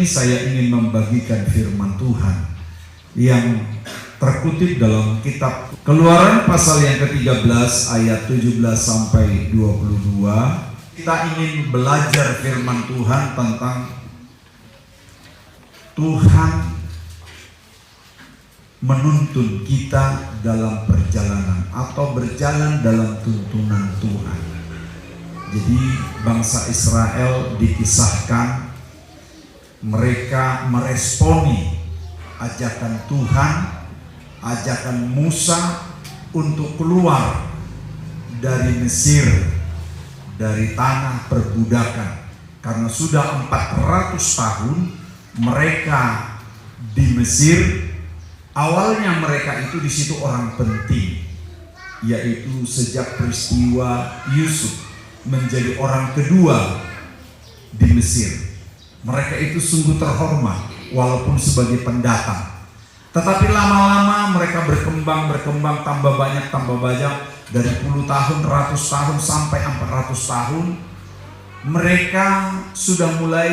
ini saya ingin membagikan firman Tuhan yang terkutip dalam kitab Keluaran pasal yang ke-13 ayat 17 sampai 22. Kita ingin belajar firman Tuhan tentang Tuhan menuntun kita dalam perjalanan atau berjalan dalam tuntunan Tuhan. Jadi bangsa Israel dikisahkan mereka meresponi ajakan Tuhan, ajakan Musa untuk keluar dari Mesir, dari tanah perbudakan. Karena sudah 400 tahun mereka di Mesir. Awalnya mereka itu di situ orang penting, yaitu sejak peristiwa Yusuf menjadi orang kedua di Mesir. Mereka itu sungguh terhormat walaupun sebagai pendatang. Tetapi lama-lama mereka berkembang, tambah banyak, dari puluh tahun, ratus tahun sampai 400 tahun. Mereka sudah mulai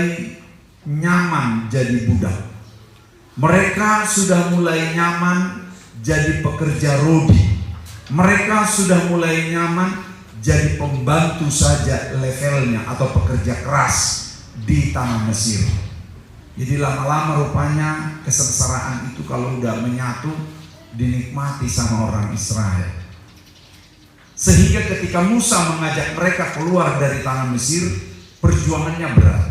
nyaman jadi budak. Mereka sudah mulai nyaman jadi pekerja rodi. Mereka sudah mulai nyaman jadi pembantu saja levelnya atau pekerja keras di tanah Mesir. Jadi lama-lama rupanya kesengsaraan itu kalau udah menyatu dinikmati sama orang Israel. Sehingga ketika Musa mengajak mereka keluar dari tanah Mesir, perjuangannya berat.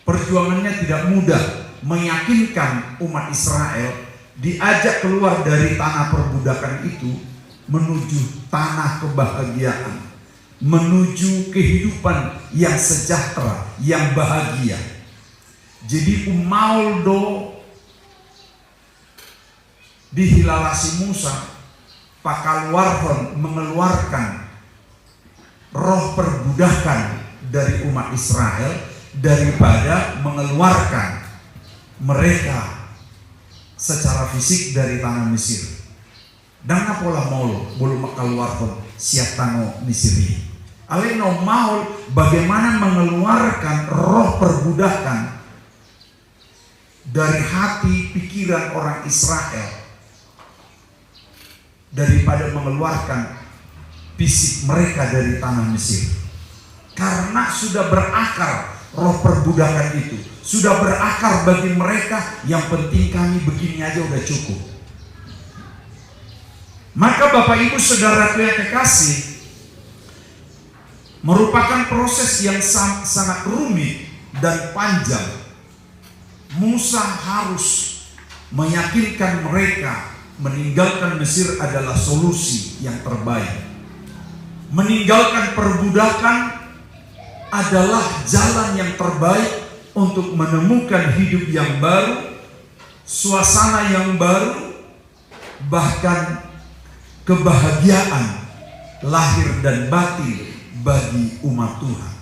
Perjuangannya tidak mudah. Meyakinkan umat Israel diajak keluar dari tanah perbudakan itu menuju tanah kebahagiaan, menuju kehidupan yang sejahtera, yang bahagia. Jadi Umaldo dihilalasi Musa, Pakaluarhon mengeluarkan roh perbudakan dari umat Israel daripada mengeluarkan mereka secara fisik dari tanah Mesir. Dan apola maul bulu makaluarhon siap tango Misiri. Aleno maul bagaimana mengeluarkan roh perbudakan dari hati pikiran orang Israel daripada mengeluarkan fisik mereka dari tanah Mesir. Karena sudah berakar roh perbudakan itu, sudah berakar bagi mereka, yang penting kami begini aja udah cukup. Maka Bapak Ibu Saudaraku yang kekasih, merupakan proses yang sangat rumit dan panjang. Musa harus meyakinkan mereka meninggalkan Mesir adalah solusi yang terbaik. Meninggalkan perbudakan adalah jalan yang terbaik untuk menemukan hidup yang baru, suasana yang baru, bahkan kebahagiaan lahir dan batin bagi umat Tuhan.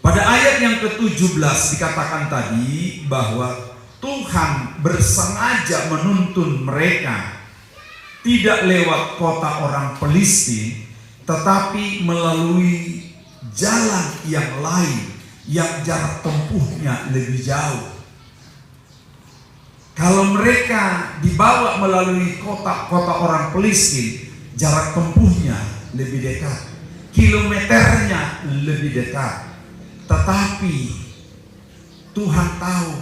Pada ayat yang ke-17 dikatakan tadi bahwa Tuhan bersengaja menuntun mereka tidak lewat kota orang Filistin, tetapi melalui jalan yang lain yang jarak tempuhnya lebih jauh. Kalau mereka dibawa melalui kota-kota orang Filistin, jarak tempuhnya lebih dekat, kilometernya lebih dekat. Tetapi Tuhan tahu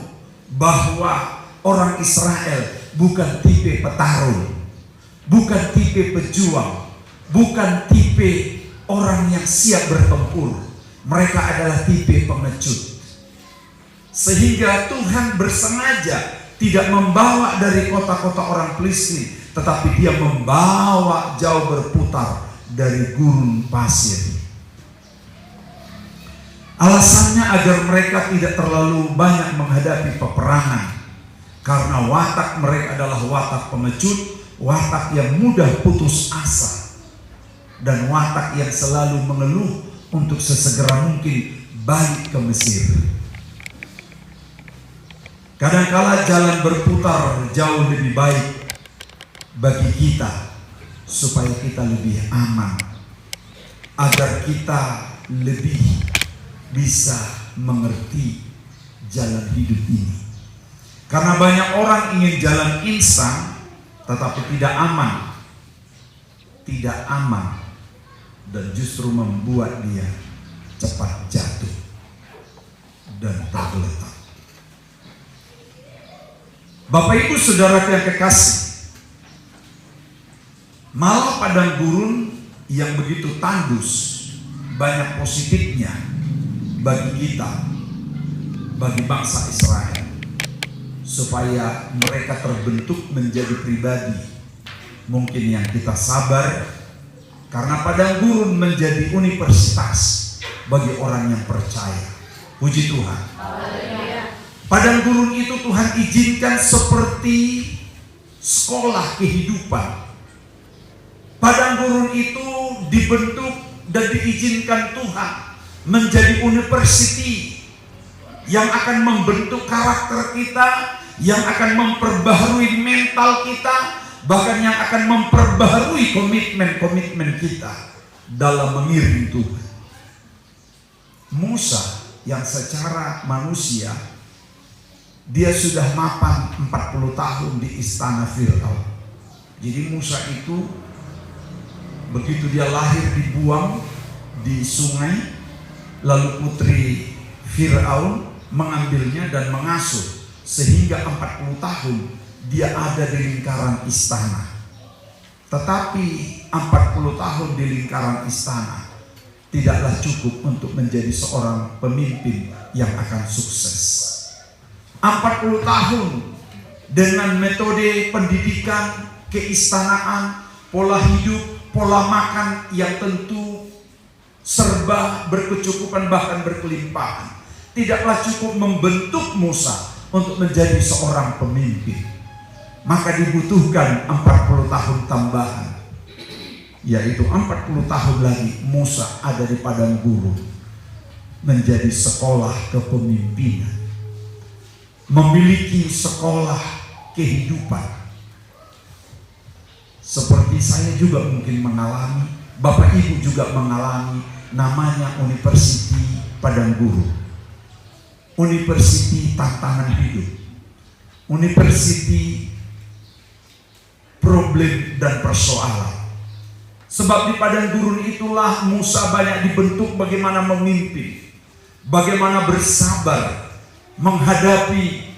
bahwa orang Israel bukan tipe petarung, bukan tipe pejuang, bukan tipe orang yang siap bertempur. Mereka adalah tipe pengecut. Sehingga Tuhan bersengaja tidak membawa dari kota-kota orang Filistin, tetapi dia membawa jauh berputar dari gurun pasir. Alasannya agar mereka tidak terlalu banyak menghadapi peperangan, karena watak mereka adalah watak pengecut, watak yang mudah putus asa, dan watak yang selalu mengeluh untuk sesegera mungkin balik ke Mesir. Kadangkala jalan berputar jauh lebih baik bagi kita, supaya kita lebih aman, agar kita lebih bisa mengerti jalan hidup ini. Karena banyak orang ingin jalan instan, tetapi tidak aman. Tidak aman, dan justru membuat dia cepat jatuh dan tergeletak. Bapak Ibu Saudara yang kekasih, malah padang gurun yang begitu tandus banyak positifnya bagi kita, bagi bangsa Israel, supaya mereka terbentuk menjadi pribadi mungkin yang kita sabar, karena padang gurun menjadi universitas bagi orang yang percaya. Puji Tuhan. Padang gurun itu Tuhan izinkan seperti sekolah kehidupan. Padang gurun itu dibentuk dan diizinkan Tuhan menjadi university yang akan membentuk karakter kita, yang akan memperbaharui mental kita, bahkan yang akan memperbaharui komitmen kita dalam mengiring Tuhan. Musa yang secara manusia dia sudah mapan 40 tahun di istana Firaun. Jadi Musa itu begitu dia lahir dibuang di sungai, lalu putri Firaun mengambilnya dan mengasuh sehingga 40 tahun dia ada di lingkaran istana. Tetapi 40 tahun di lingkaran istana tidaklah cukup untuk menjadi seorang pemimpin yang akan sukses. 40 tahun dengan metode pendidikan, keistanaan, pola hidup, pola makan yang tentu serba berkecukupan bahkan berkelimpahan, tidaklah cukup membentuk Musa untuk menjadi seorang pemimpin. Maka dibutuhkan 40 tahun tambahan, yaitu 40 tahun lagi Musa ada di padang gurun menjadi sekolah kepemimpinan, memiliki sekolah kehidupan. Seperti saya juga mungkin mengalami, Bapak Ibu juga mengalami, namanya University Padang Gurun, University tantangan hidup, University problem dan persoalan. Sebab di padang gurun itulah Musa banyak dibentuk bagaimana memimpin, bagaimana bersabar menghadapi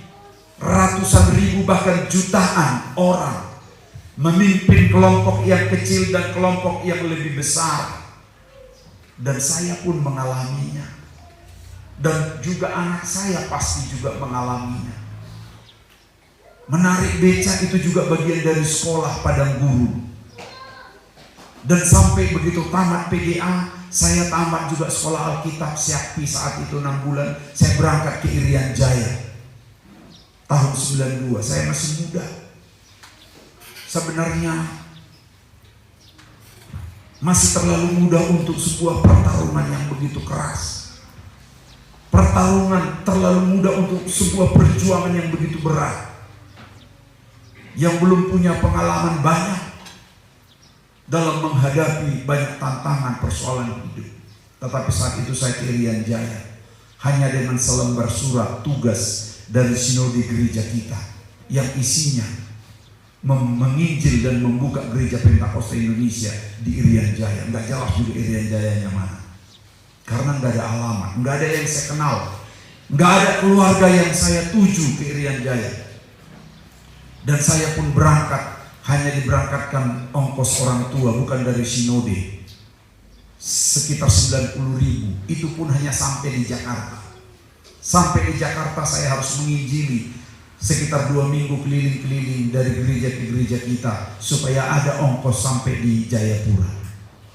ratusan ribu bahkan jutaan orang, memimpin kelompok yang kecil dan kelompok yang lebih besar. Dan saya pun mengalaminya, dan juga anak saya pasti juga mengalaminya. Menarik beca itu juga bagian dari sekolah padang gurun. Dan sampai begitu tamat PGA, saya tamat juga sekolah Alkitab Syakti saat itu 6 bulan. Saya berangkat ke Irian Jaya tahun 92. Saya masih muda. Sebenarnya masih terlalu muda untuk sebuah pertarungan yang begitu keras. Pertarungan terlalu muda untuk sebuah perjuangan yang begitu berat, yang belum punya pengalaman banyak dalam menghadapi banyak tantangan persoalan hidup. Tetapi saat itu saya ke Irian Jaya hanya dengan selembar surat tugas dari sinode gereja kita yang isinya menginjil dan membuka gereja Pentakosta Indonesia di Irian Jaya. Nggak jelas juga Irian Jayanya mana, karena nggak ada alamat, nggak ada yang saya kenal, nggak ada keluarga yang saya tuju ke Irian Jaya. Dan saya pun berangkat, hanya diberangkatkan ongkos orang tua, bukan dari sinode, sekitar 90.000. Itu pun hanya sampai di Jakarta. Sampai di Jakarta saya harus menginjili sekitar 2 minggu keliling-keliling dari gereja ke gereja kita, supaya ada ongkos sampai di Jayapura.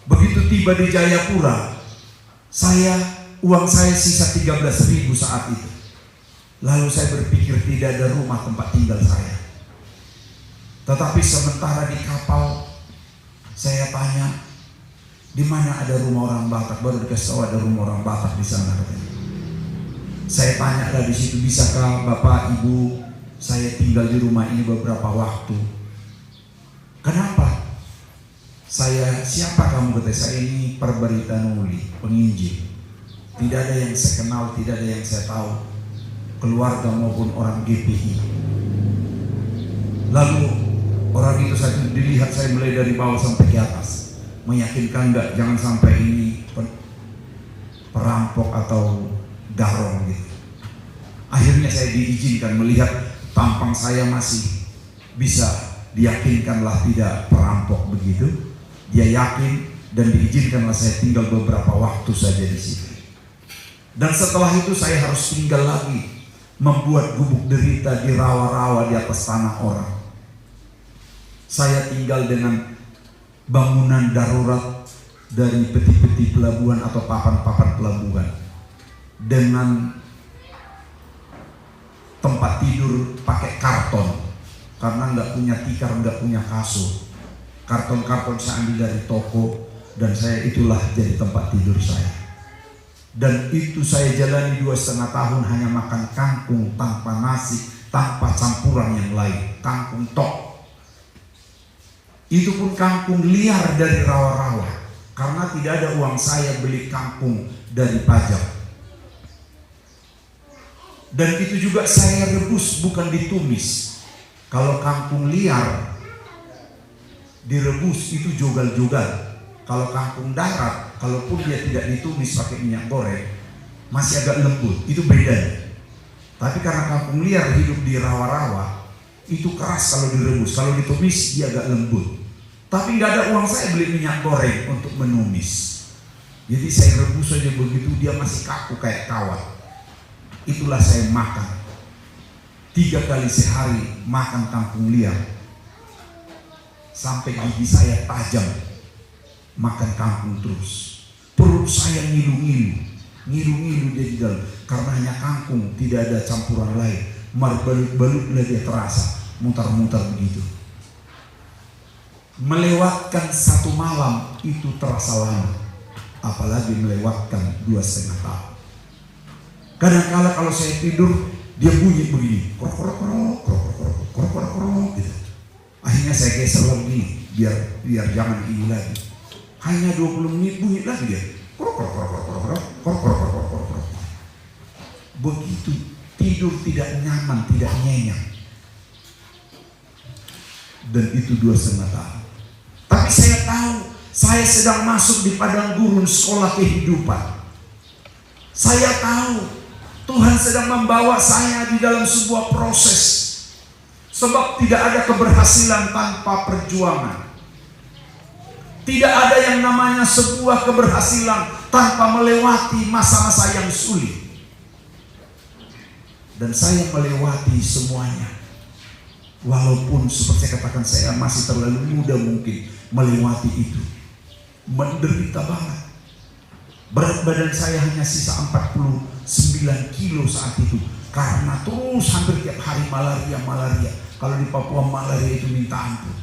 Begitu tiba di Jayapura, uang saya sisa 13.000 saat itu. Lalu saya berpikir tidak ada rumah tempat tinggal saya. Tetapi sementara di kapal, saya tanya, di mana ada rumah orang Batak? Baru dikasih tahu ada rumah orang Batak di sana katanya. Saya tanya lah di situ, bisakah Bapak Ibu saya tinggal di rumah ini beberapa waktu? Kenapa? Siapa kamu? Kata saya, ini Perbarita Nuli, penginjil. Tidak ada yang saya kenal, tidak ada yang saya tahu, keluarga maupun orang GPI. Lalu orang itu saya dilihat, saya mulai dari bawah sampai ke atas, meyakinkan enggak, jangan sampai ini perampok atau garong gitu. Akhirnya saya diizinkan melihat tampang saya masih bisa diyakinkanlah tidak perampok begitu. Dia yakin dan diizinkanlah saya tinggal beberapa waktu saja di situ. Dan setelah itu saya harus tinggal lagi, membuat gubuk derita di rawa-rawa di atas tanah orang. Saya tinggal dengan bangunan darurat dari peti-peti pelabuhan atau papan-papan pelabuhan, dengan tempat tidur pakai karton karena nggak punya tikar, nggak punya kasur. Karton-karton saya ambil dari toko dan saya itulah jadi tempat tidur saya. Dan itu saya jalani 2,5 tahun hanya makan kangkung tanpa nasi, tanpa campuran yang lain, kangkung tok. Itu pun kangkung liar dari rawa-rawa. Karena tidak ada uang saya beli kangkung dari pajak. Dan itu juga saya rebus, bukan ditumis. Kalau kangkung liar direbus itu jogal-jogal. Kalau kangkung darat, kalaupun dia tidak ditumis pakai minyak goreng, masih agak lembut. Itu beda. Tapi karena kangkung liar hidup di rawa-rawa, itu keras kalau direbus. Kalau ditumis dia agak lembut. Tapi nggak ada uang saya beli minyak goreng untuk menumis. Jadi saya rebus saja begitu, dia masih kaku kayak kawat. Itulah saya makan. 3 kali sehari makan kangkung liar. Sampai gigi saya tajam makan kangkung terus. Perut saya ngilu-ngilu dia di dalam. Karena hanya kangkung, tidak ada campuran lain. Balut-balutlah dia terasa, mutar-mutar begitu. Melewatkan 1 malam itu terasa lama, apalagi melewatkan 2,5 tahun. Kadang-kala kalau saya tidur dia bunyi begini, krok gitu. Akhirnya saya geser lagi biar jangan ini lagi. Hanya 20 menit bunyi lagi dia, krok. Begitu tidur tidak nyaman, tidak nyenyak. Dan itu 2,5 tahun. Tapi saya tahu saya sedang masuk di padang gurun sekolah kehidupan. Saya tahu Tuhan sedang membawa saya di dalam sebuah proses. Sebab tidak ada keberhasilan tanpa perjuangan. Tidak ada yang namanya sebuah keberhasilan tanpa melewati masa-masa yang sulit. Dan saya melewati semuanya. Walaupun seperti saya katakan, saya masih terlalu muda mungkin melewati itu. Menderita banget. Berat badan saya hanya sisa 49 kilo saat itu. Karena terus hampir tiap hari malaria. Kalau di Papua malaria itu minta ampun.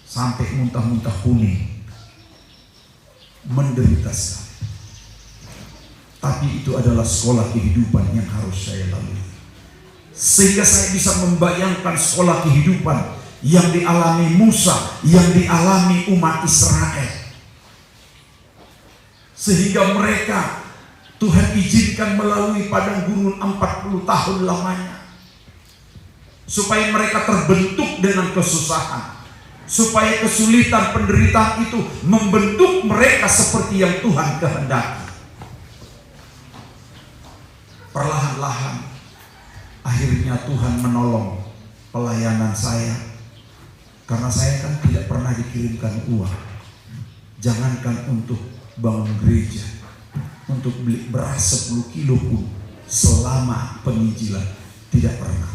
Sampai muntah-muntah kuning. Menderita sekali. Tapi itu adalah sekolah kehidupan yang harus saya lalui. Sehingga saya bisa membayangkan sekolah kehidupan yang dialami Musa, yang dialami umat Israel. Sehingga mereka Tuhan izinkan melalui padang gurun 40 tahun lamanya. Supaya mereka terbentuk dengan kesusahan. Supaya kesulitan penderitaan itu membentuk mereka seperti yang Tuhan kehendaki. Perlahan-lahan akhirnya Tuhan menolong pelayanan saya. Karena saya kan tidak pernah dikirimkan uang. Jangankan untuk bangun gereja, untuk beli beras 10 kilo pun selama penginjilan tidak pernah.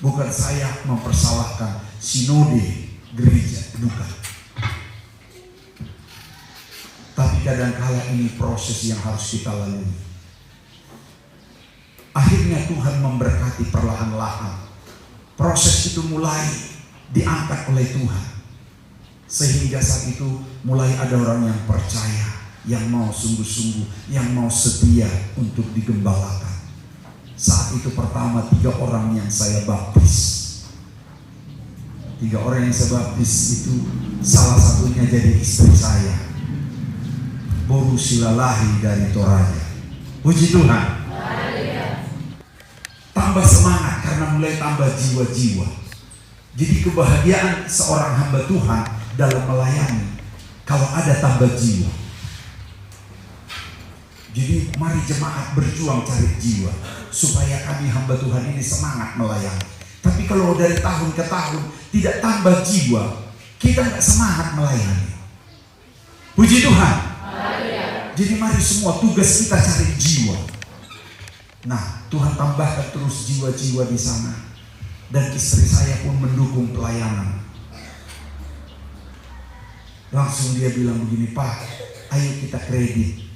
Bukan saya mempersalahkan sinode gereja, bukan. Tapi kadangkala ini proses yang harus kita lalui. Akhirnya Tuhan memberkati perlahan-lahan. Proses itu mulai diangkat oleh Tuhan. Sehingga saat itu mulai ada orang yang percaya, yang mau sungguh-sungguh, yang mau setia untuk digembalakan. Saat itu pertama 3 orang yang saya baptis. 3 orang yang saya baptis itu salah satunya jadi istri saya, Boru Silalahi dari Toraja. Puji Tuhan. Tambah semangat karena mulai tambah jiwa-jiwa. Jadi kebahagiaan seorang hamba Tuhan dalam melayani kalau ada tambah jiwa. Jadi mari jemaat berjuang cari jiwa supaya kami hamba Tuhan ini semangat melayani. Tapi kalau dari tahun ke tahun tidak tambah jiwa, kita nggak semangat melayani. Puji Tuhan. Jadi mari semua tugas kita cari jiwa. Nah, Tuhan tambahkan terus jiwa-jiwa di sana. Dan istri saya pun mendukung pelayanan. Langsung dia bilang begini, Pak, ayo kita kredit.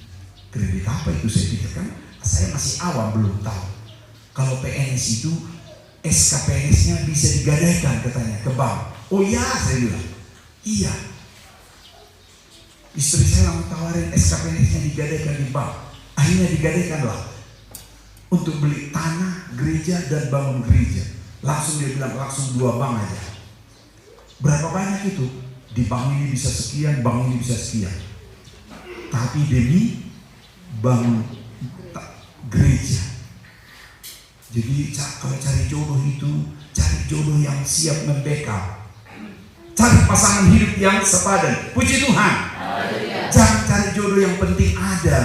Kredit apa itu? Saya pikir kan saya masih awam, belum tahu. Kalau PNS itu SKPNS-nya bisa digadaikan katanya ke bank. Oh iya, saya bilang iya. Istri saya langsung tawarin SKPNS-nya digadaikan di bank. Akhirnya digadaikanlah untuk beli tanah gereja dan bangun gereja. Langsung dia bilang langsung 2 bank aja. Berapa banyak itu? Di bank ini bisa sekian, bank ini bisa sekian. Tapi demi bangun gereja. Jadi kalau cari jodoh itu, cari jodoh yang siap membackup. Cari pasangan hidup yang sepadan. Puji Tuhan. Jangan cari jodoh yang penting ada.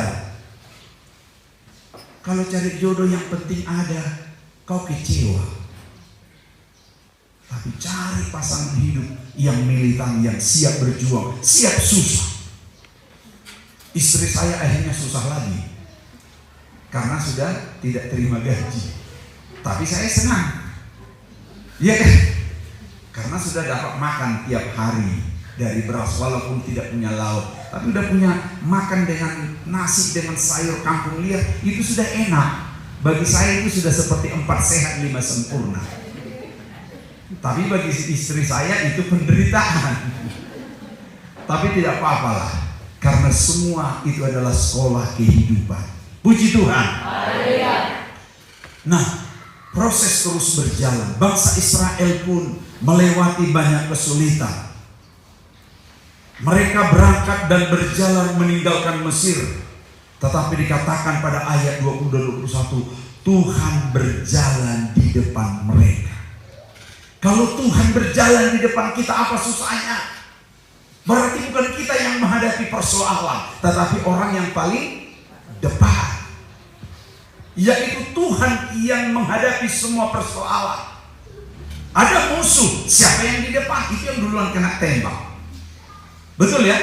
Kalau cari jodoh yang penting ada, kau kecewa. Tapi cari pasangan hidup yang militan, yang siap berjuang, siap susah. Istri saya akhirnya susah lagi karena sudah tidak terima gaji. Tapi saya senang, ya kan? Karena sudah dapat makan tiap hari dari beras walaupun tidak punya lauk, tapi udah punya makan dengan nasi dengan sayur kampung liar, itu sudah enak. Bagi saya itu sudah seperti 4 sehat 5 sempurna. Tapi bagi istri saya itu penderitaan. Tapi tidak apa-apalah, karena semua itu adalah sekolah kehidupan. Puji Tuhan. Nah, proses terus berjalan. Bangsa Israel pun melewati banyak kesulitan. Mereka berangkat dan berjalan meninggalkan Mesir. Tetapi dikatakan pada ayat 20 dan 21, Tuhan berjalan di depan mereka. Kalau Tuhan berjalan di depan kita, apa susahnya? Berarti bukan kita yang menghadapi persoalan, tetapi orang yang paling depan, yaitu Tuhan yang menghadapi semua persoalan. Ada musuh, siapa yang di depan? Itu yang duluan kena tembak. Betul ya?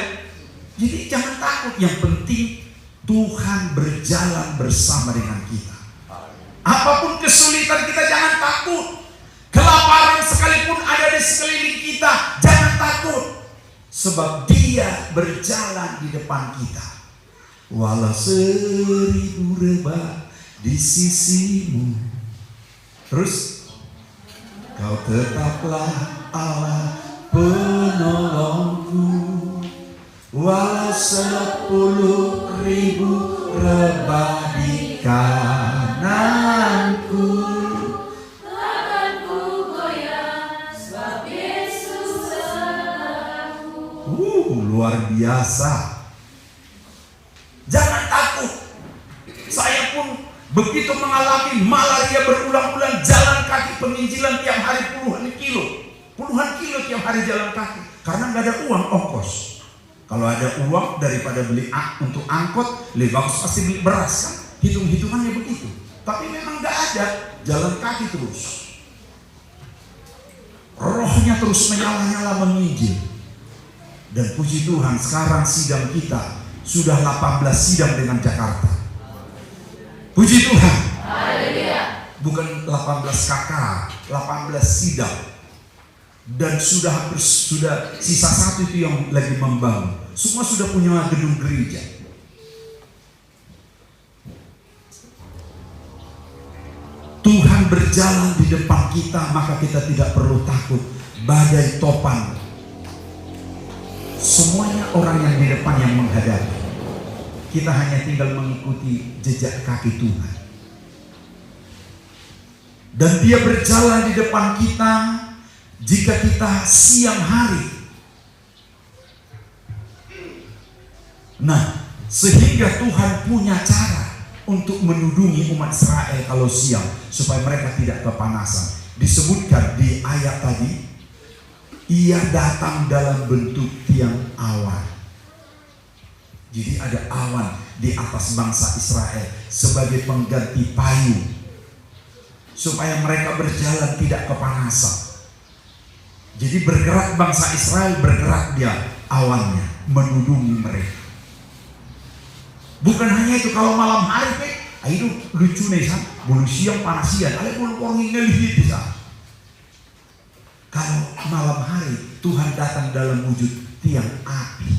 Jadi jangan takut, yang penting Tuhan berjalan bersama dengan kita. Apapun kesulitan kita, jangan takut. Kelaparan sekalipun ada di sekeliling kita, jangan takut. Sebab Dia berjalan di depan kita. Walau 1000 rebah di sisimu, terus Kau tetaplah Allah penolongku. Walau 10.000 rebah di kananku, takkan ku goyah, sebab Yesus sertaku. Luar biasa. Jangan takut. Saya pun begitu mengalami malaria berulang-ulang, jalan kaki penginjilan tiap hari puluhan kilo tiap hari jalan kaki, karena nggak ada uang ongkos. Kalau ada uang daripada beli untuk angkot, lebih bagus pasti beli beras kan? Hitung-hitungannya begitu. Tapi memang nggak ada, jalan kaki terus. Rohnya terus menyala-nyala menginjil. Dan puji Tuhan, sekarang sidang kita sudah 18 sidang dengan Jakarta. Puji Tuhan. Bukan 18 kakak, 18 sidang. Dan sudah sisa 1 itu yang lagi membangun. Semua sudah punya gedung gereja. Tuhan berjalan di depan kita, maka kita tidak perlu takut badai topan. Semuanya orang yang di depan yang menghadapi. Kita hanya tinggal mengikuti jejak kaki Tuhan. Dan Dia berjalan di depan kita jika kita siang hari. Nah, sehingga Tuhan punya cara untuk menudungi umat Israel kalau siang supaya mereka tidak kepanasan. Disebutkan di ayat tadi, ia datang dalam bentuk tiang awan. Jadi ada awan di atas bangsa Israel sebagai pengganti payung supaya mereka berjalan tidak kepanasan. Jadi bergerak bangsa Israel, bergerak dia awannya menudungi mereka. Bukan hanya itu, kalau malam hari itu lucu nih, bulu siang panasian, ada bulu wangi ngelihit bisa. Kalau malam hari Tuhan datang dalam wujud tiang api.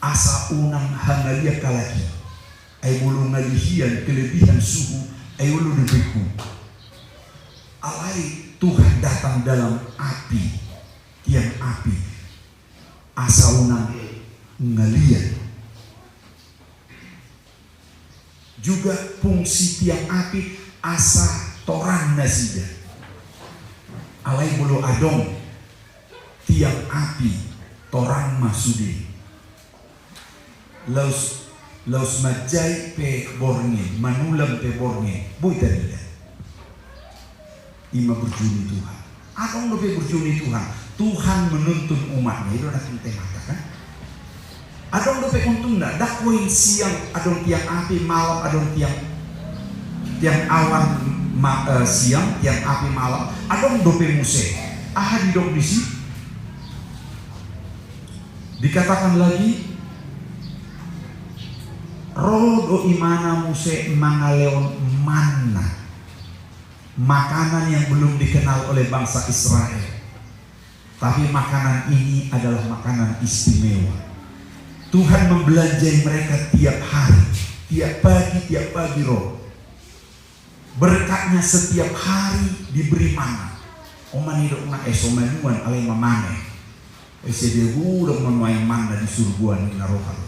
Asa unang hangalia kalaki, ay bulu ngalihian kelebihan suhu, ay ulu debeku. Alai Tuhan datang dalam api, tiang api. Asa unang ngalian. Juga fungsi tiang api asa torang nasida. Alai bulu adong tiang api torang masudi. Laus majai pe bornge, manulam pe bornge, buita tidak. Ima berjuni Tuhan. Akong lebih berjuni Tuhan. Tuhan menuntun umatnya. Itu ada penting kan? Adong dope untung ndak dakwain siang adong tiang api, malam adong tiang awan siang, tiang api malam, adong dope muse. Aha didok di sini. Dikatakan lagi, rodo imana muse mangaleon manna, makanan yang belum dikenal oleh bangsa Israel. Tapi makanan ini adalah makanan istimewa. Tuhan membelanjai mereka tiap hari, tiap pagi roh. Berkatnya setiap hari diberi mana. Oman hidup na esomanuan alai mamane. Esedehu udah menuai mana di surguan narohal.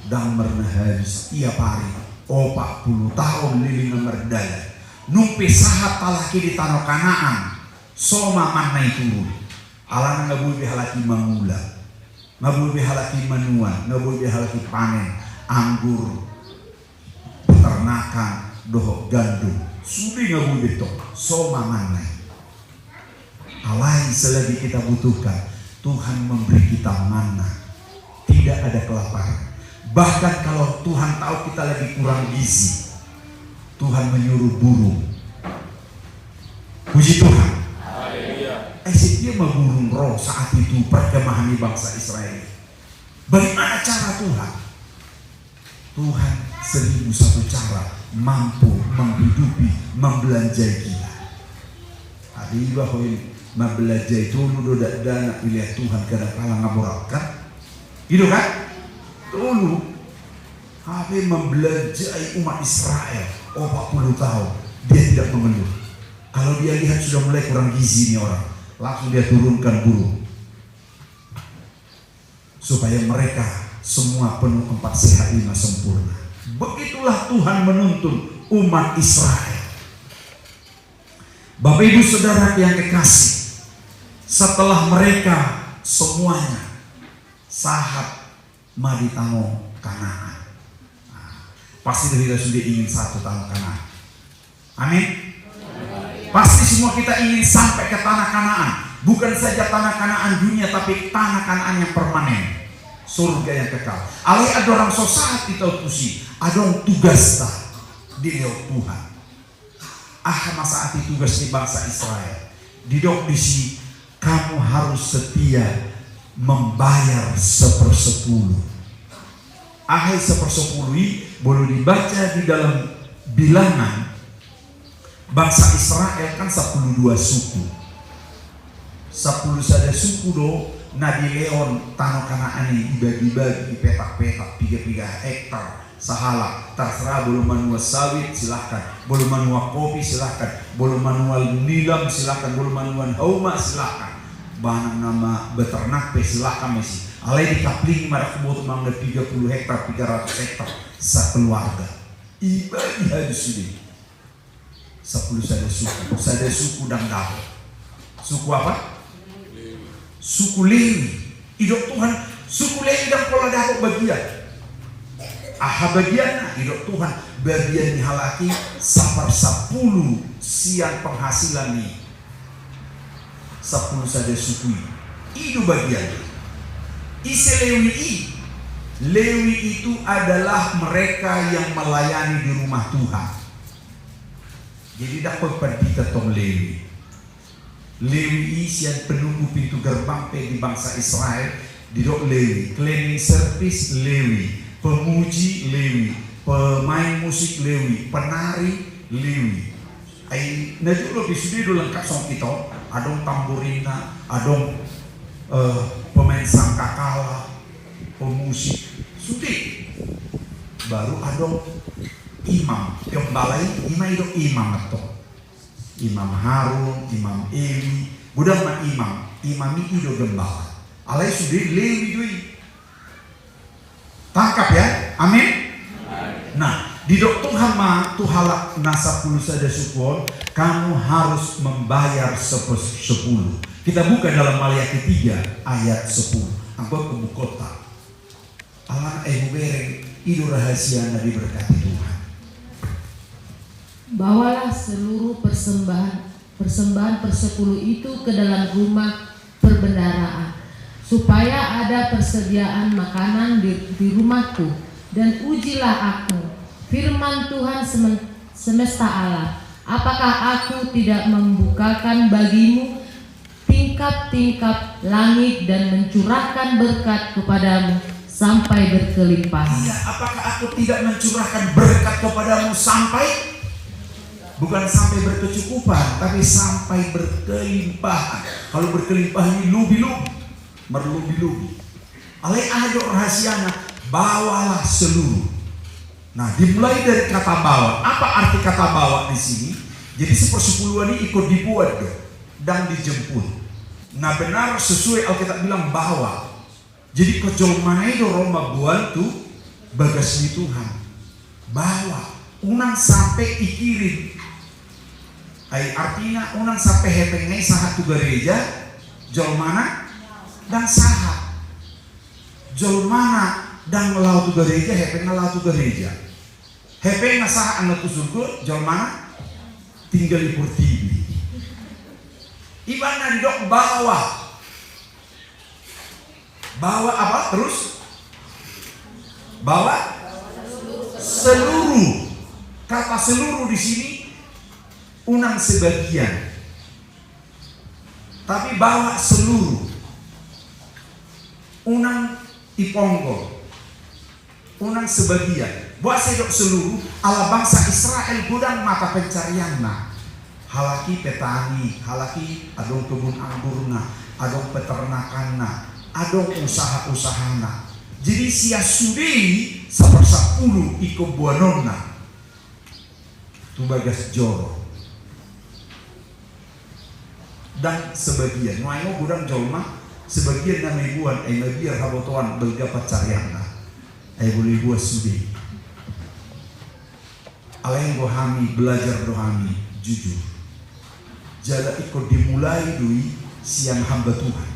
Dan pernah habis tiap hari 40 tahun liling merdaya. Numpi sahat talaki di tanah Kanaan. Soma mana itu. Alana ngabui halaki mangula. Ngabulbi halaki manuan, ngabulbi halaki panen, anggur, peternakan, dohok gandum. Sudi ngabulbi to, soma manai. Alai selagi kita butuhkan, Tuhan memberi kita mana. Tidak ada kelaparan. Bahkan kalau Tuhan tahu kita lagi kurang gizi, Tuhan menyuruh burung. Puji Tuhan. Dia memburung roh saat itu perkemahan di bangsa Israel. Bagaimana cara Tuhan? Tuhan 1001 cara mampu menghidupi, membelanjai kita. Hari bahwa membelanjai itu udah dana pilih Tuhan kadang-kadang ngaborakan. Gitu kan? Dulu Habis membelanjai umat Israel 40 tahun. Dia tidak mengeluh. Kalau dia lihat sudah mulai kurang gizi nih orang, langsung dia turunkan burung supaya mereka semua penuh 4 sehat 5 sempurna. Begitulah Tuhan menuntun umat Israel. Bapak Ibu Saudara yang kekasih, setelah mereka semuanya sahat maditano Kanaan, pasti kita sudah ingin satu tanah Kanaan. Amin. Pasti semua kita ingin sampai ke tanah Kanaan. Bukan saja tanah Kanaan dunia, tapi tanah Kanaan yang permanen, surga yang kekal. Alai ada orang sosaat itu tusi, ada tugas tak di Tuhan. Masa hati tugas di bangsa Israel. Di disi kamu harus setia membayar 1/10. 1/10 boleh dibaca di dalam bilangan. Bangsa Israel kan 12 suku. 10 saja suku do Nabi Leon tanah Kanaan ini dibagi-bagi petak-petak 3 hektar sahala. Terserah boleh manual sawit silahkan, boleh manual kopi silahkan, boleh manual nilam silahkan, boleh manual hauma silahkan. Bahan nama beternak silahkan mesi. Alai di kapling marah kebot mangga 30 hektar 300 hektar sekeluarga. Ibadi hadis ini. 10 saja suku dan dahulu. Suku apa? Suku Lewi. Hidup Tuhan, suku Lewi dan pola dahulu bagian. bagian hidup Tuhan bagian dihalaki sapar 10 siang penghasilan nih 10 saja suku itu bagian isi Lewi itu adalah mereka yang melayani di rumah Tuhan. Jadi dapat pergi tentang Lewi isian penunggu pintu gerbang di bangsa Israel di dok Lewi, cleaning service Lewi, pemuji Lewi, pemain musik Lewi, penari Lewi. Najul lebih sudah lengkap song itu, adong tamburina, adong pemain sangkakala, pemusik sudah. Baru adong imam, gembala imam atau Imam Harun, Imam Eli, budang mah imam itu gembala. Alai sudah Lewi dui. Tangkap ya, amin. Nah, di dok Tuhan mah tuhalak nasa puluh saja syukur, kamu harus membayar 10. Kita buka dalam Maliaki 3 ayat 10. Angkot ke buku kota. Alang bereng, itu rahasia Nabi berkati Tuhan. Bawalah seluruh persembahan persepuluh itu ke dalam rumah perbendaharaan, supaya ada persediaan makanan di rumahku, dan ujilah aku, firman Tuhan semesta Allah, apakah aku tidak membukakan bagimu tingkap-tingkap langit dan mencurahkan berkat kepadamu sampai berkelimpahan. Iya, apakah aku tidak mencurahkan berkat kepadamu sampai, bukan sampai berkecukupan, tapi sampai berkelimpahan. Kalau berkelimpahan ini lubi-lubi, merlubi-lubi. Alai ada rahasianya, bawalah seluruh. Nah, dimulai dari kata bawa. Apa arti kata bawa di sini? Jadi 10 ini ikut dibuat dan dijemput. Nah, benar sesuai Alkitab bilang bawa. Jadi kejolmanai do Roma buan tuh bagasi Tuhan. Bawa, unang sampai ikirim. Artinya unang sampai hepengai sahat tu gereja, jolmana dan sahat. Jolmana dan melau tu gereja, hepenga lau tu gereja. Hepenga sahat anak tu surga, jolmana tinggal di Purtibi. Ibana didok bawa. Bawa apa terus? Bawa seluruh. Kata seluruh di sini unang sebagian, tapi bawa seluruh. Unang iponggo, unang sebagian. Buat sedok seluruh. Ala bangsa Israel gudang mata pencarian nah. Halaki petani, halaki adong kebun anggurna, adong peternakanna, adong usaha-usahana. Jadi sia sudei 10 iko buanonna. Tu bagas joro. Dan sebagian ngayo gudang jolma sebagian na may buwan ay nabiyar habotoan berdapat cariana ay boleh buat sudi alain dohami belajar dohami jujur jala ikut dimulai dui siang hamba Tuhan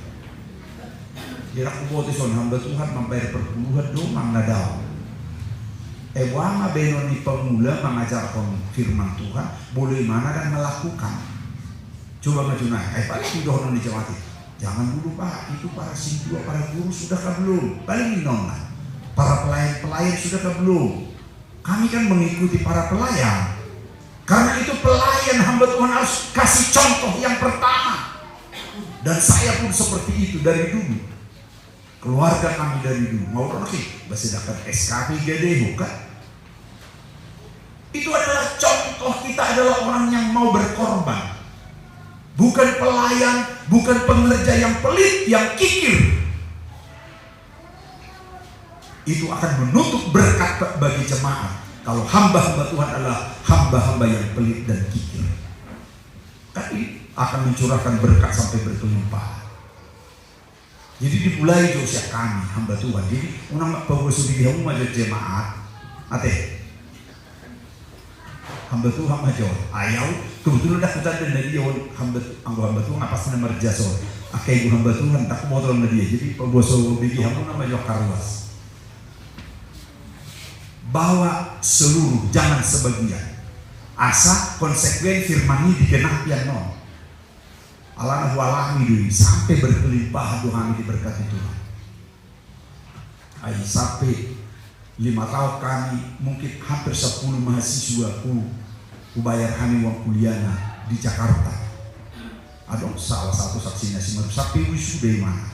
dirak kuboteson hamba Tuhan membayar perpuluhan domang nadal wama benon ni pemula mengajarkan firman Tuhan boleh mana dan melakukan. Coba ngajunai, paling dohonon di Jawa Timur. Jangan dulu Pak, itu para siswa, para guru sudahkah belum? Paling nona. Para pelayan sudahkah belum? Kami kan mengikuti para pelayan. Karena itu pelayan hamba Tuhan harus kasih contoh yang pertama. Dan saya pun seperti itu dari dulu. Keluarga kami dari dulu. Mau nanti, bahasa dapat SKP gede bukan? Itu adalah contoh kita adalah orang yang mau berkorban. Bukan pelayan, bukan pengerja yang pelit, yang kikir. Itu akan menutup berkat bagi jemaat. Kalau hamba-hamba Tuhan adalah hamba-hamba yang pelit dan kikir, tapi akan mencurahkan berkat sampai berkelimpahan. Jadi dimulai dosa kami, hamba Tuhan. Jadi unang pagwasudi dihamu majo jemaat, ate hamba Tuhan majo ayaw. Kebetulan dah kita dan dia hamba Tuhan apa sih nama jaso akai hamba Tuhan tak botol na dia jadi pemboso bigi hamu nama jo karwas bawa seluruh, jangan sebagian. Asa konsekuen firman ini digenapi non. Alana walami dulu sampai berkelimpahan Tuhan diberkati Tuhan. Ayo sampai 5 tahun kami mungkin hampir 10 mahasiswa ku bayar kami uang kuliahnya di Jakarta. Ada salah satu saksinya si Maru sampai wisuda mana.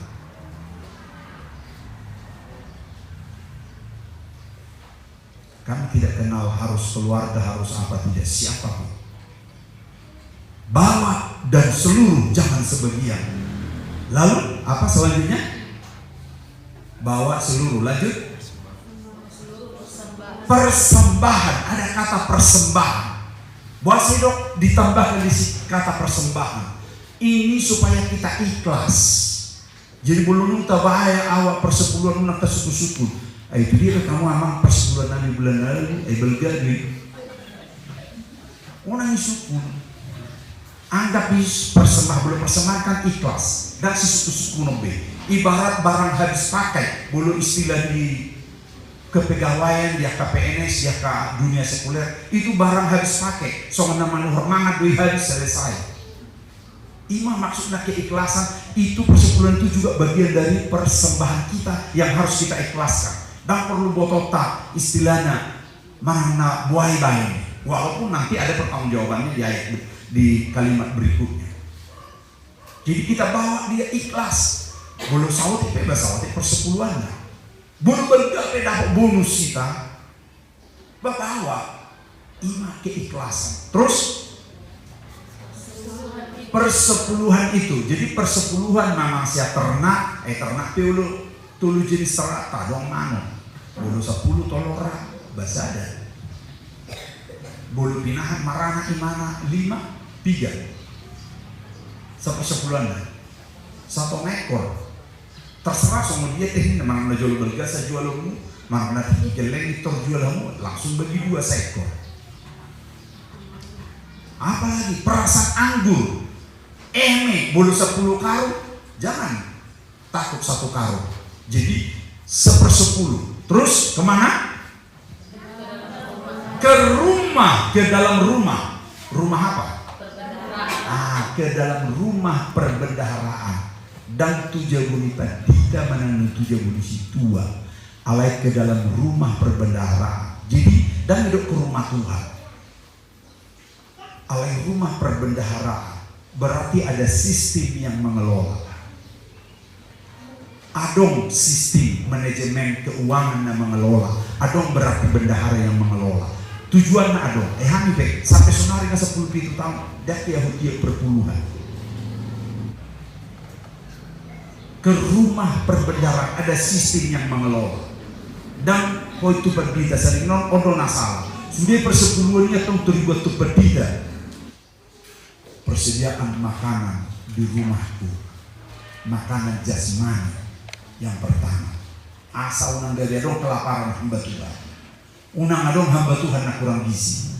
Kami tidak kenal harus keluarga, harus apa, tidak, siapapun. Bawa dan seluruh, jangan sebagian. Lalu apa selanjutnya? Bawa seluruh, lanjut. Persembahan, ada kata persembahan. Buat sedok ditambahkan di kata persembahan. Ini supaya kita ikhlas. Jadi belum tak bahaya awak persepuluhan nak suku-suku. Itu dia kamu amang persepuluhan di bulan lalu, belgadi. Orang suku. Anggap persembahan, belum persembahkan ikhlas. Dan si suku-suku nombe. Ibarat barang habis pakai, belum istilah di kepegawaian, dia KPNS, dia ke dunia sekuler, itu barang habis pakai. Soalnya manuhur mangat duit habis selesai. Imam maksudnya keikhlasan itu persepuluhan itu juga bagian dari persembahan kita yang harus kita ikhlaskan. Dan perlu botota istilahnya mana buai bayi. Walaupun nanti ada pertanggungjawabannya di ayat di kalimat berikutnya. Jadi kita bawa dia ikhlas. Boleh sawat bebas sawat persepuluhannya. Boleh bergapai dapat bonus kita. Bawa imam keikhlasan. Terus persepuluhan itu, jadi persepuluhan memang siap ternak piulu tulu jenis serata dong mano, bulu 10 tolora basada, bulu pinahan marana imana 5 3, sepersepuluhan lah, 1 ekor, terserah sama dia ini memang jual bergasa jualmu, mana nanti keleng terjualmu langsung bagi 2 ekor. Apalagi perasan anggur. Bolu 10 karung, jangan takut 1 karung. Jadi 1/10. Terus kemana? Ke rumah, ke dalam rumah. Rumah apa? Ke dalam rumah perbendaharaan. Dan tujuh bunita tidak menanam tujuh bunisi tua. Alai ke dalam rumah perbendaharaan. Jadi dan hidup ke rumah Tuhan. Alai rumah perbendaharaan. Berarti ada sistem yang mengelola. Adong sistem manajemen keuangan yang mengelola. Adong berarti bendahara yang mengelola. Tujuannya adong. Hamil sampai sonari ke 10 tahun. Dak Yahudi perpuluhan. Ke rumah perbendaharaan ada sistem yang mengelola. Dan kau itu berbeda sering non odol nasal. Sudah persepuluhannya tuh terlibat tuh berbeda. Persediaan makanan di rumahku, makanan jasmani yang pertama. Asa unang dari adong kelaparan hamba Tuhan, unang adong hamba Tuhan nak kurang gizi.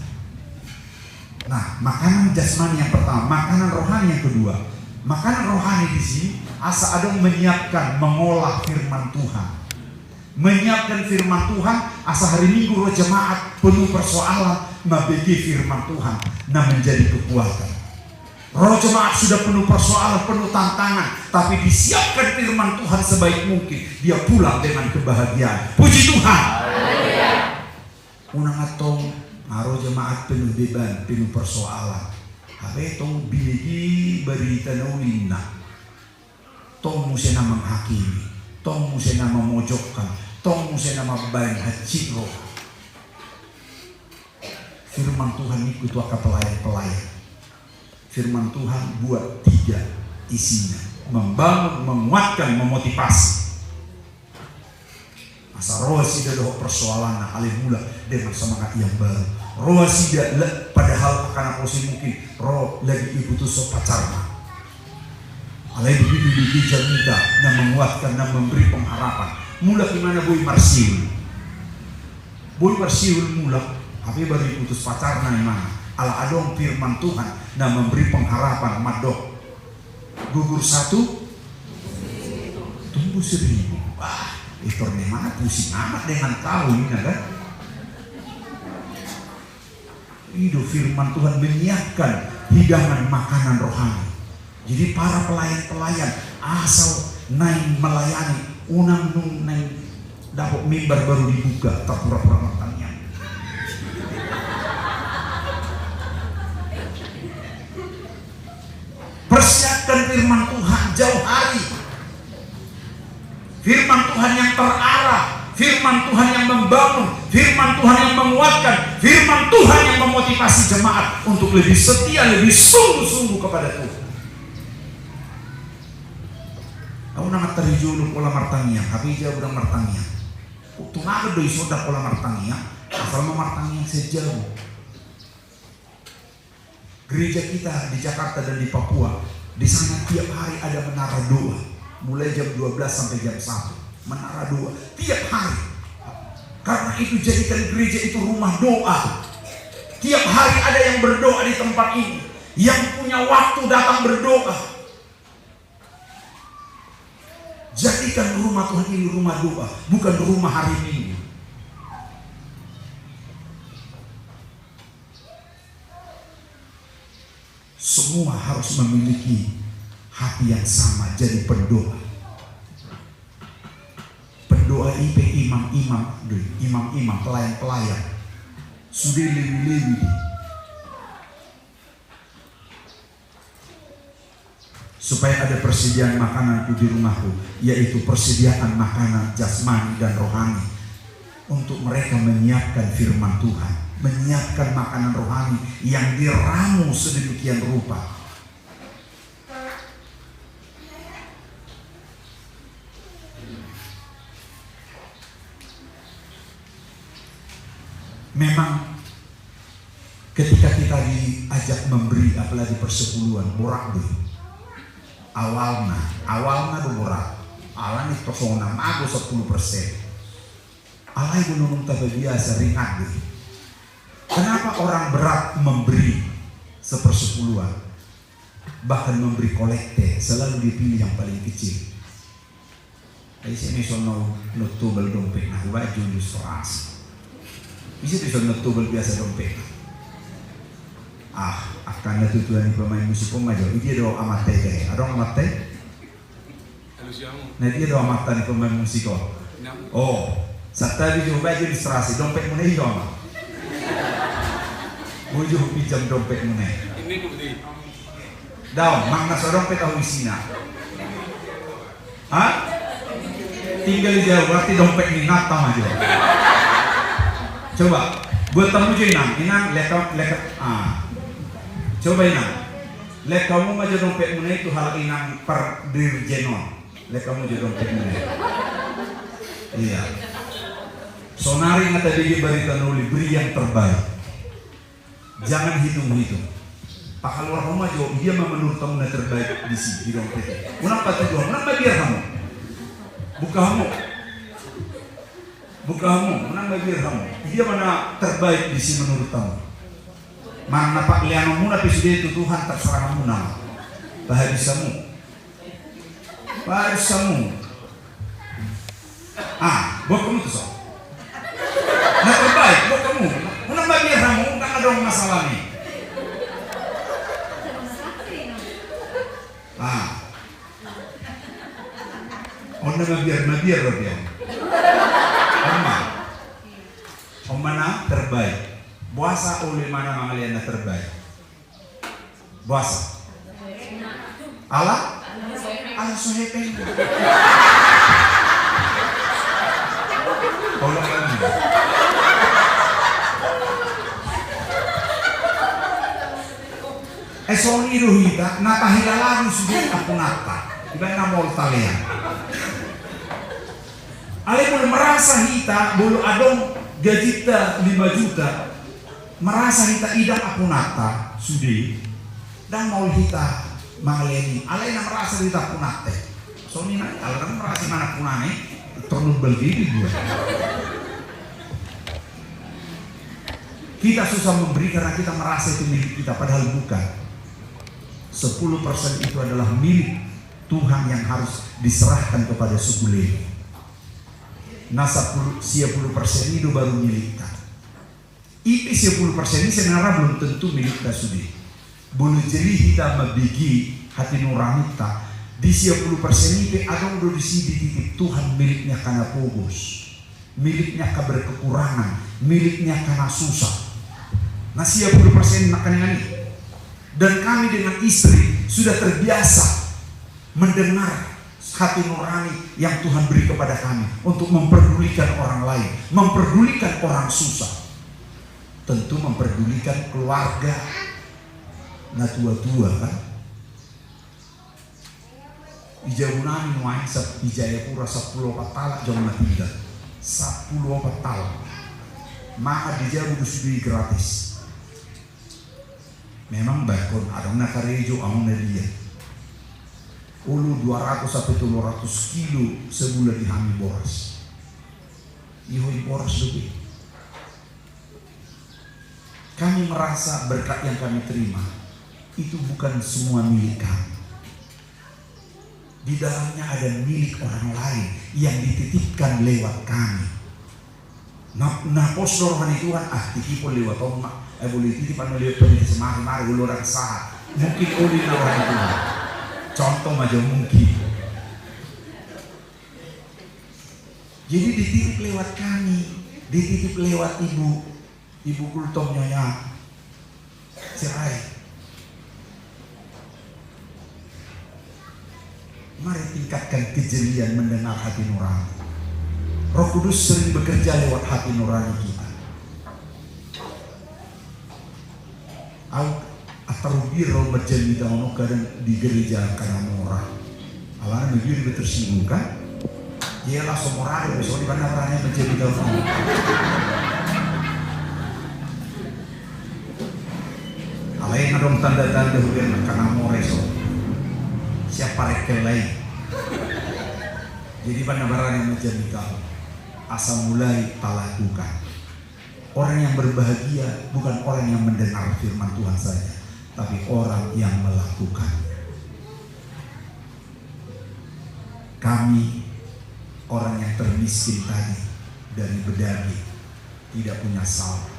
Nah, makanan jasmani yang pertama, makanan rohani yang kedua. Makanan rohani di sini asa adong menyiapkan mengolah firman Tuhan. Menyiapkan firman Tuhan asa hari Minggu roh jemaat penuh persoalan mabegi firman Tuhan nah menjadi kekuatan. Roh jemaat sudah penuh persoalan, penuh tantangan, tapi disiapkan firman Tuhan sebaik mungkin. Dia pulang dengan kebahagiaan. Puji Tuhan. Unang atong roh jemaat penuh beban, penuh persoalan. Habe tong biligi berita naulina. Tong musena menghakimi, tong musena memojokkan, tong musena membayang hati roh. Firman Tuhan ikut waka pelayan-pelayan. Firman Tuhan buat 3 isinya. Membangun, menguatkan, memotivasi. Masa roh sida doh persoalan alih mula dengan semangat yang baru. Roh sida padahal akan apa sih mungkin roh lagi ibutus pacarna. Alih begitu jamita yang menguatkan dan memberi pengharapan. Mula gimana Boy Marsiul? Boy Marsiul mula tapi baru ibutus pacarna yang mana? Ala adong firman Tuhan dan memberi pengharapan madok gugur 1 tumbuh 1000. Wah, itu mana pusing amat dengan kau ini kan? itu firman Tuhan menyiapkan hidangan makanan rohani. Jadi para pelayan-pelayan asal naik melayani, unang nung naik dapat mimbar baru dibuka terpura-pura matanya. Persiapkan firman Tuhan jauh hari. Firman Tuhan yang terarah, firman Tuhan yang membangun, firman Tuhan yang menguatkan, firman Tuhan yang memotivasi jemaat untuk lebih setia, lebih sungguh-sungguh kepada Tuhan. Aku nak terjuluk pola martania, tapi dia udah martania. Tunaga doi soda pola martania, asal martania sejauh. Gereja kita di Jakarta dan di Papua, di sana tiap hari ada menara doa, mulai jam 12 sampai jam 1. Menara doa tiap hari. Karena itu jadikan gereja itu rumah doa. Tiap hari ada yang berdoa di tempat ini, yang punya waktu datang berdoa. Jadikan rumah Tuhan ini rumah doa, bukan rumah hari Minggu. Semua harus memiliki hati yang sama, jadi pendoa. Pendoa itu imam-imam, pelayan-pelayan. Sudah lewi-lewi. Supaya ada persediaan makananku di rumahku, yaitu persediaan makanan jasmani dan rohani, untuk mereka menyiapkan firman Tuhan, menyiapkan makanan rohani yang diramu sedemikian rupa. Memang ketika kita diajak memberi, apalagi persepuluhan, borak deh. Awalnya borak. Awalnya tosona mago 10%. Alai gunung tapi biasa ringan deh. Kenapa orang berat memberi 1/10? Bahkan memberi kolekte selalu dipilih yang paling kecil. Di sini sono notubel dompet nah baju ilustrasi. Bisa notubel biasa dompet. Akan itu tuan pemain musik pemain dia do amat teh. Ada amat teh? Nah dia do amat teh pemain musik oh. Serta video baju ilustrasi dompet mana itu ama? Bujuh pinjam dompet mana? Ini bukti. Daun, makna dompet tahu isinya. Tinggal di jauh berarti dompet ini natang aja. Coba, buat tamu je inang lekat. Coba inang, lek kamu aja dompet mana itu hal inang per dirjenon. Lek kamu aja dompet mana? Iya. Sonari nga tadi berita nuli beri yang terbaik. Jangan hitung-hitung. Pakaluar kamu aja dia menurut kamu yang terbaik di sini di dompet. Kenapa tujuan? Kenapa biar kamu? Buka kamu. Kenapa biar kamu? Dia mana terbaik di sini menurut kamu? Mana pak liano muna pisudi itu Tuhan terserah kamu nama. Bahadisamu. Buat kamu tuh so. Nah terbaik buat kamu. Kenapa biar kamu? Nggak ada masalah nih. Biar loh dia. Om mana terbaik? Puasa oleh mana mangaliana terbaik? Puasa. Allah sohepeng. Tolong lagi. Esoni ruhita, natahila lagi sudah aku nata. Iba namol talian. Ale boleh merasa hita, boleh adong gajita 5 juta, merasa hita idang aku nata, sudi, dan mau hita mangaleni. Ale yang merasa hita aku nate, so ini ale yang merasa mana punane, terlalu berdiri gue. Kita susah memberi karena kita merasa itu milik kita, padahal bukan. 10% itu adalah milik Tuhan yang harus diserahkan kepada suku Lewi. Nah 10% itu baru milik kita. Itu 10% ini sebenarnya belum tentu milik kita sudah. Boleh jadi kita membagi hati nurani kita. Di 10% itu ada udah di sini titip Tuhan miliknya karena pogos, miliknya karena berkekurangan, miliknya karena susah. Nah 10% makan ini. Dan kami dengan istri sudah terbiasa mendengar hati nurani yang Tuhan beri kepada kami untuk memperdulikan orang lain, memperdulikan orang susah, tentu memperdulikan keluarga. Nah tua-tua kan Ijabunami nuai Ijayapura 10 patala jom tinggal 10 patala maka dijabu sudah gratis. Memang bakon ada nakarejo amuna dia ulu 200 sampai 300 kilo sebulan dihami boras. Ihoi boras lebih. Kami merasa berkat yang kami terima itu bukan semua milik kami. Di dalamnya ada milik orang lain yang dititipkan lewat kami. Nah postor Tuhan titipon lewat orang boleh titipan lewat peneliti semari-mari orang sah. Mungkin oleh orang Tuhan. Contoh aja mungkin. Jadi dititip lewat kami, dititip lewat ibu kultom nyonya cerai. Mari tingkatkan kejelian mendengar hati nurani. Roh Kudus sering bekerja lewat hati nurani kita. Atarubiro berjadi daun kadang di gereja karena murah. Alana negeri tersinggung kan? Dia langsung murah besok di mana orangnya menjadi daun. Alain ada tanda-tanda hujan karena murah so. Siapa rekel lain? Jadi benar-benar yang menjadi kau asal mulai tak lakukan. Orang yang berbahagia bukan orang yang mendengar firman Tuhan saja, tapi orang yang melakukan. Kami orang yang termiskin tadi dari bedagi tidak punya salah,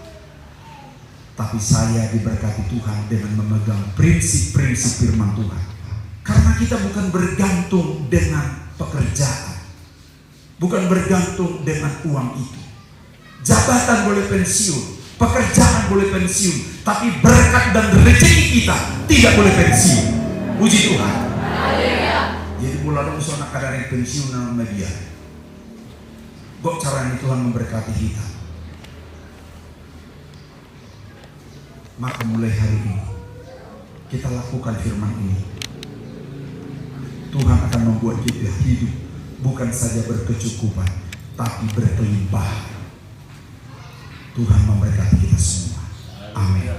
tapi saya diberkati Tuhan dengan memegang prinsip-prinsip firman Tuhan. Karena kita bukan bergantung dengan pekerjaan, bukan bergantung dengan uang itu. Jabatan boleh pensiun, pekerjaan boleh pensiun, tapi berkat dan rezeki kita tidak boleh pensiun. Puji Tuhan. Jadi bulan usaha nak ada yang pensiun nama media. Kok caranya Tuhan memberkati kita? Maka mulai hari ini kita lakukan firman ini. Tuhan akan membuat kita hidup bukan saja berkecukupan, tapi berkelimpahan. Tuhan memberkati kita semua. Amin.